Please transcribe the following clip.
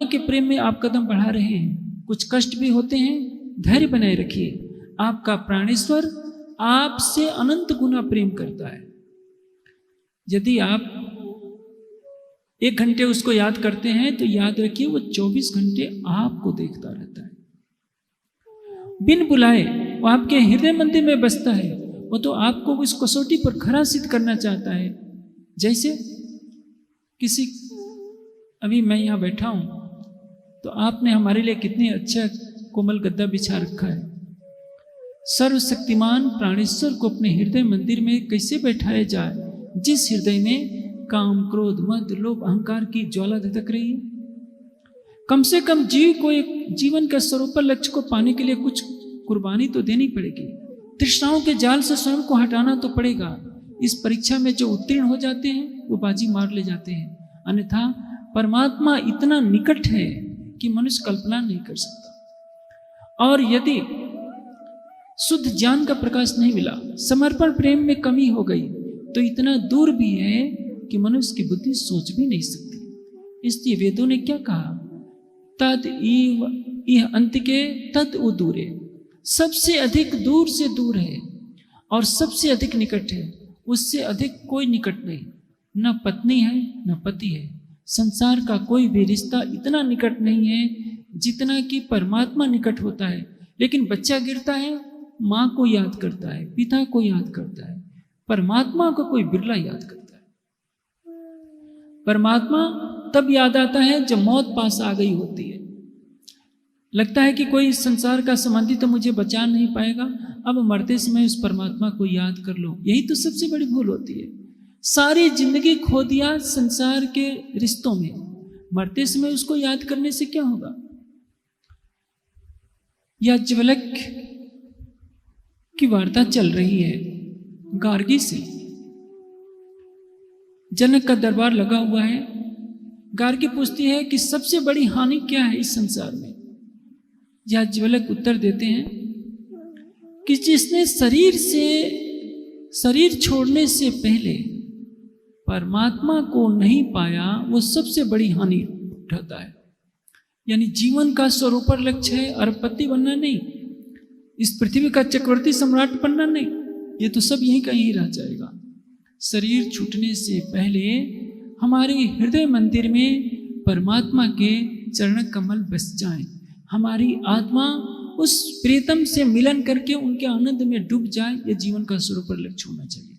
के प्रेम में आप कदम बढ़ा रहे हैं, कुछ कष्ट भी होते हैं, धैर्य बनाए रखिए। आपका प्राणेश्वर आपसे अनंत गुना प्रेम करता है। यदि आप 1 घंटे उसको याद करते हैं तो याद रखिए वो 24 घंटे आपको देखता रहता है। बिन बुलाए वो आपके हृदय मंदिर में बसता है। वो तो आपको उस कसौटी पर खरा सिद्ध करना चाहता है। जैसे किसी, अभी मैं यहाँ बैठा हूँ तो आपने हमारे लिए कितने अच्छा कोमल गद्दा बिछा रखा है। सर्वशक्तिमान प्राणेश्वर को अपने हृदय मंदिर में कैसे बैठाया जाए, जिस हृदय में काम, क्रोध, मद, लोभ, अहंकार की ज्वाला धधक रही है। कम से कम जीव को एक जीवन का स्वरूप लक्ष्य को पाने के लिए कुछ कुर्बानी तो देनी पड़ेगी। तृष्णाओं के जाल से स्वयं को हटाना तो पड़ेगा। इस परीक्षा में जो उत्तीर्ण हो जाते हैं वो बाजी मार ले जाते हैं, अन्यथा परमात्मा इतना निकट है कि मनुष्य कल्पना नहीं कर सकता। और यदि शुद्ध ज्ञान का प्रकाश नहीं मिला, समर्पण प्रेम में कमी हो गई, तो इतना दूर भी है कि मनुष्य की बुद्धि सोच भी नहीं सकती। इसलिए वेदों ने क्या कहा, तद इह अंतिके तद उदूरे, सबसे अधिक दूर से दूर है और सबसे अधिक निकट है। उससे अधिक कोई निकट नहीं, न पत्नी है न पति है। संसार का कोई भी रिश्ता इतना निकट नहीं है जितना कि परमात्मा निकट होता है। लेकिन बच्चा गिरता है, माँ को याद करता है, पिता को याद करता है, परमात्मा को कोई बिरला याद करता है। परमात्मा तब याद आता है जब मौत पास आ गई होती है। लगता है कि कोई संसार का संबंधी तो मुझे बचा नहीं पाएगा, अब मरते समय उस परमात्मा को याद कर लो। यही तो सबसे बड़ी भूल होती है। सारी जिंदगी खो दिया संसार के रिश्तों में, मरते समय उसको याद करने से क्या होगा। याज्ञवल्क्य की वार्ता चल रही है गार्गी से। जनक का दरबार लगा हुआ है। गार्गी पूछती है कि सबसे बड़ी हानि क्या है इस संसार में। याज्ञवल्क्य उत्तर देते हैं कि जिसने शरीर छोड़ने से पहले परमात्मा को नहीं पाया वो सबसे बड़ी हानि उठाता है। यानी जीवन का स्वरूप लक्ष्य है अरबपति बनना नहीं, इस पृथ्वी का चक्रवर्ती सम्राट बनना नहीं, ये तो सब यहीं का ही रह जाएगा। शरीर छूटने से पहले हमारे हृदय मंदिर में परमात्मा के चरण कमल बस जाएं, हमारी आत्मा उस प्रीतम से मिलन करके उनके आनंद में डूब जाए। ये जीवन का स्वरूप लक्ष्य होना चाहिए।